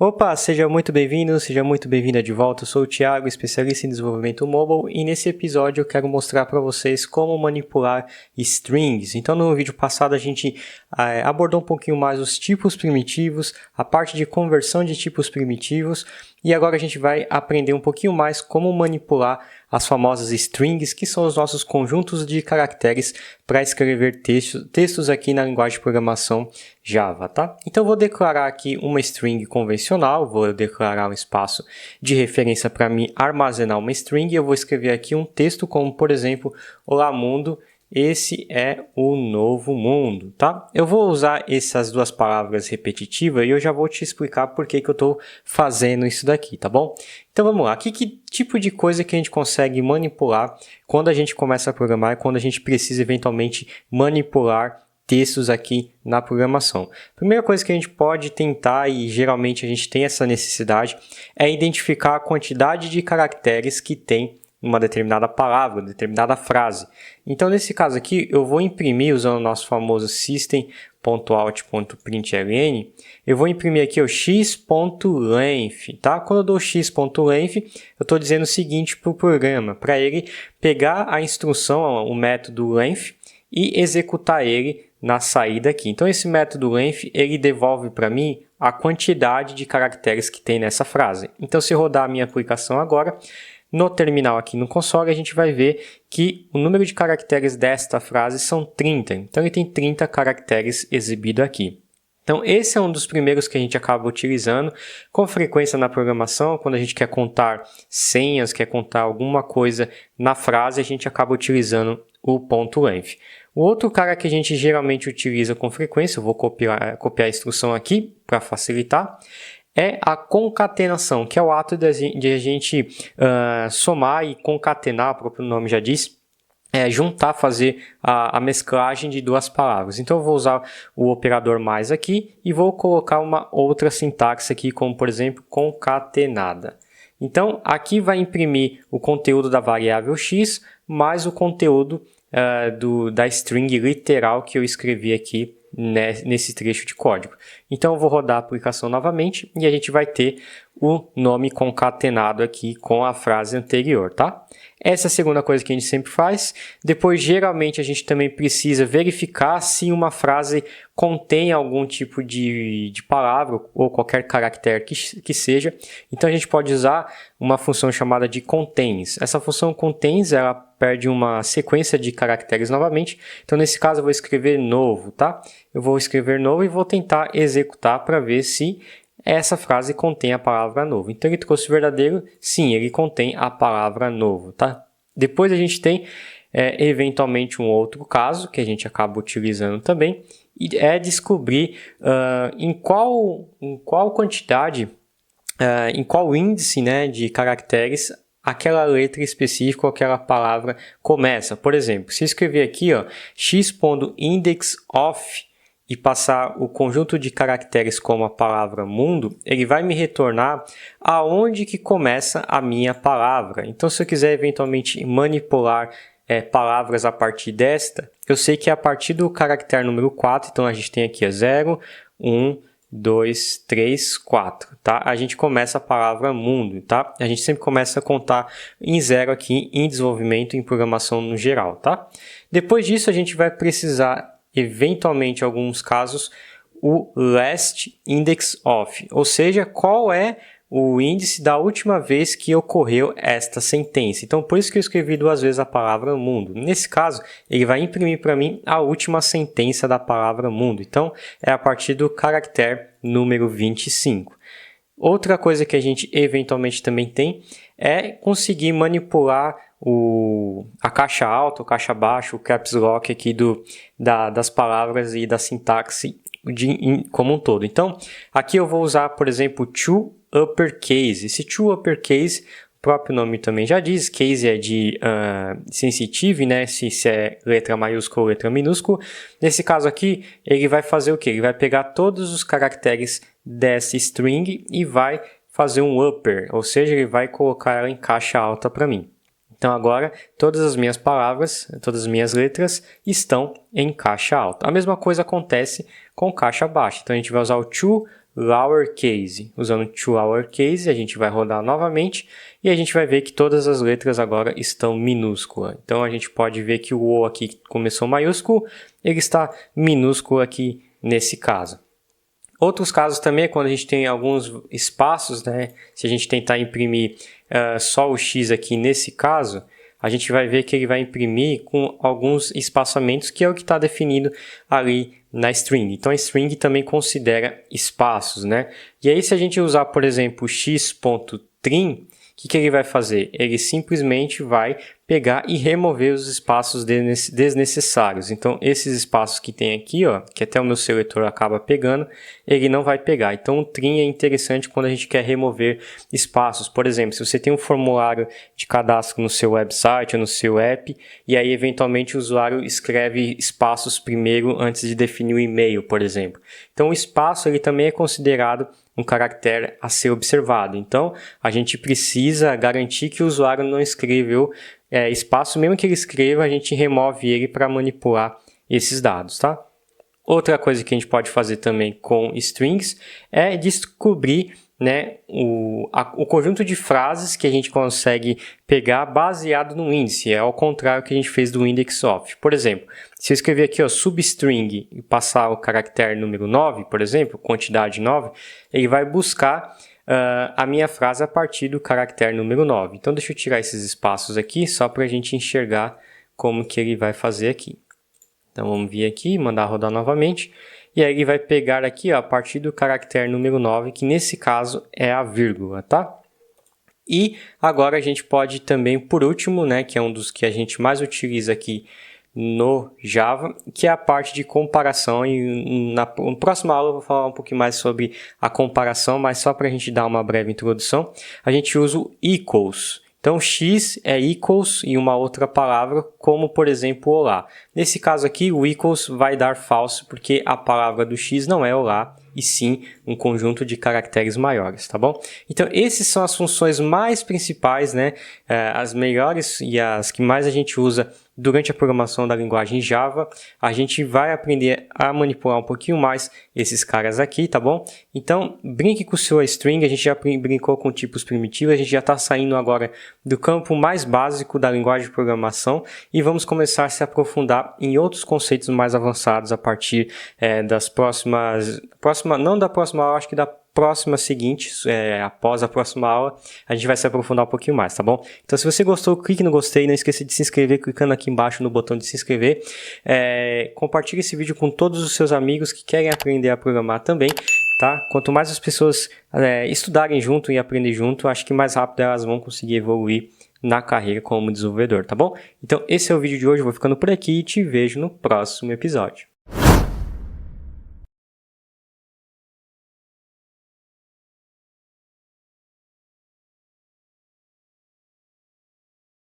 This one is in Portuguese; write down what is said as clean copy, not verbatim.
Opa, seja muito bem-vindo, seja muito bem-vinda de volta. Eu sou o Thiago, especialista em desenvolvimento mobile, e nesse episódio eu quero mostrar para vocês como manipular strings. Então, no vídeo passado a gente abordou um pouquinho mais os tipos primitivos, a parte de conversão de tipos primitivos, e agora a gente vai aprender um pouquinho mais como manipular as famosas strings, que são os nossos conjuntos de caracteres para escrever textos aqui na linguagem de programação Java, tá? Então eu vou declarar aqui uma string convencional, vou declarar um espaço de referência para mim armazenar uma string, e eu vou escrever aqui um texto como, por exemplo, Olá mundo, esse é o novo mundo, tá? Eu vou usar essas duas palavras repetitivas e eu já vou te explicar por que eu estou fazendo isso daqui, tá bom? Então vamos lá, aqui que tipo de coisa que a gente consegue manipular quando a gente começa a programar e quando a gente precisa eventualmente manipular textos aqui na programação. Primeira coisa que a gente pode tentar, e geralmente a gente tem essa necessidade, é identificar a quantidade de caracteres que tem uma determinada palavra, uma determinada frase. Então, nesse caso aqui, eu vou imprimir, usando o nosso famoso system.out.println, eu vou imprimir aqui o x.length, tá? Quando eu dou x.length, eu estou dizendo o seguinte para o programa, para ele pegar a instrução, o método length, e executar ele na saída aqui. Então, esse método length, ele devolve para mim a quantidade de caracteres que tem nessa frase. Então, se eu rodar a minha aplicação agora, no terminal aqui no console, a gente vai ver que o número de caracteres desta frase são 30. Então, ele tem 30 caracteres exibido aqui. Então, esse é um dos primeiros que a gente acaba utilizando com frequência na programação. Quando a gente quer contar senhas, quer contar alguma coisa na frase, a gente acaba utilizando o .length. O outro cara que a gente geralmente utiliza com frequência, eu vou copiar a instrução aqui para facilitar, é a concatenação, que é o ato de a gente somar e concatenar, o próprio nome já diz, juntar, fazer a mesclagem de duas palavras. Então, eu vou usar o operador mais aqui e vou colocar uma outra sintaxe aqui, como, por exemplo, concatenada. Então, aqui vai imprimir o conteúdo da variável x mais o conteúdo da string literal que eu escrevi aqui nesse trecho de código. Então, eu vou rodar a aplicação novamente e a gente vai ter o nome concatenado aqui com a frase anterior, tá? Essa é a segunda coisa que a gente sempre faz. Depois, geralmente, a gente também precisa verificar se uma frase contém algum tipo de palavra ou qualquer caractere que seja. Então, a gente pode usar uma função chamada de contains. Essa função contains, ela perde uma sequência de caracteres novamente. Então, nesse caso, eu vou escrever novo, tá? Eu vou escrever novo e vou tentar executar para ver se essa frase contém a palavra novo. Então, ele trouxe verdadeiro? Sim, ele contém a palavra novo, tá? Depois a gente tem, eventualmente, um outro caso que a gente acaba utilizando também, e é descobrir em qual quantidade, em qual índice, né, de caracteres aquela letra específica ou aquela palavra começa. Por exemplo, se eu escrever aqui, x.indexOf, e passar o conjunto de caracteres como a palavra mundo, ele vai me retornar aonde que começa a minha palavra. Então, se eu quiser eventualmente manipular palavras a partir desta, eu sei que é a partir do caractere número 4, então a gente tem aqui 0, 1, 2, 3, 4, tá? A gente começa a palavra mundo, tá? A gente sempre começa a contar em 0 aqui em desenvolvimento, em programação no geral, tá? Depois disso, a gente vai precisar eventualmente, em alguns casos, o last index of, ou seja, qual é o índice da última vez que ocorreu esta sentença. Então, por isso que eu escrevi duas vezes a palavra mundo. Nesse caso, ele vai imprimir para mim a última sentença da palavra mundo. Então, é a partir do caractere número 25. Outra coisa que a gente eventualmente também tem é conseguir manipular a caixa alta, o caixa baixa, o caps lock aqui das palavras e da sintaxe como um todo. Então, aqui eu vou usar, por exemplo, to uppercase. Esse to uppercase, o próprio nome também já diz, case é de sensitive, né? Se é letra maiúscula ou letra minúscula. Nesse caso aqui, ele vai fazer o quê? Ele vai pegar todos os caracteres dessa string e vai fazer um upper, ou seja, ele vai colocar ela em caixa alta para mim. Então, agora, todas as minhas palavras, todas as minhas letras estão em caixa alta. A mesma coisa acontece com caixa baixa. Então, a gente vai usar o to lowercase. Usando to lowercase, a gente vai rodar novamente e a gente vai ver que todas as letras agora estão minúsculas. Então, a gente pode ver que o O aqui começou maiúsculo, ele está minúsculo aqui nesse caso. Outros casos também é quando a gente tem alguns espaços, né? Se a gente tentar imprimir só o X aqui nesse caso, a gente vai ver que ele vai imprimir com alguns espaçamentos, que é o que está definido ali na string. Então, a string também considera espaços, né? E aí, se a gente usar, por exemplo, x.trim, o que ele vai fazer? Ele simplesmente vai pegar e remover os espaços desnecessários. Então, esses espaços que tem aqui, ó, que até o meu seletor acaba pegando, ele não vai pegar. Então, o trim é interessante quando a gente quer remover espaços. Por exemplo, se você tem um formulário de cadastro no seu website ou no seu app, e aí, eventualmente, o usuário escreve espaços primeiro antes de definir o e-mail, por exemplo. Então, o espaço ele também é considerado um caractere a ser observado. Então, a gente precisa garantir que o usuário não escreveu espaço. Mesmo que ele escreva, a gente remove ele para manipular esses dados, tá? Outra coisa que a gente pode fazer também com strings é descobrir, né, o conjunto de frases que a gente consegue pegar baseado no índice. É ao contrário que a gente fez do index of. Por exemplo, se eu escrever aqui, ó, substring e passar o caractere número 9, por exemplo, quantidade 9, ele vai buscar a minha frase a partir do caractere número 9. Então, deixa eu tirar esses espaços aqui, só para a gente enxergar como que ele vai fazer aqui. Então, vamos vir aqui, mandar rodar novamente. E aí, ele vai pegar aqui, ó, a partir do caractere número 9, que nesse caso é a vírgula, tá? E agora a gente pode também, por último, né, que é um dos que a gente mais utiliza aqui no Java, que é a parte de comparação. E na próxima aula eu vou falar um pouquinho mais sobre a comparação, mas só para a gente dar uma breve introdução, a gente usa o equals. Então, x é equals e uma outra palavra, como por exemplo, olá. Nesse caso aqui, o equals vai dar false, porque a palavra do x não é olá, e sim um conjunto de caracteres maiores, tá bom? Então, essas são as funções mais principais, né? As melhores e as que mais a gente usa durante a programação da linguagem Java. A gente vai aprender a manipular um pouquinho mais esses caras aqui, tá bom? Então, brinque com sua string. A gente já brincou com tipos primitivos, a gente já está saindo agora do campo mais básico da linguagem de programação e vamos começar a se aprofundar em outros conceitos mais avançados a partir das não da próxima aula, acho que da próxima seguinte, após a próxima aula, a gente vai se aprofundar um pouquinho mais, tá bom? Então, se você gostou, clique no gostei, não esqueça de se inscrever clicando aqui embaixo no botão de se inscrever. Compartilhe esse vídeo com todos os seus amigos que querem aprender a programar também, tá? Quanto mais as pessoas estudarem junto e aprender junto, acho que mais rápido elas vão conseguir evoluir na carreira como desenvolvedor, tá bom? Então, esse é o vídeo de hoje, eu vou ficando por aqui e te vejo no próximo episódio.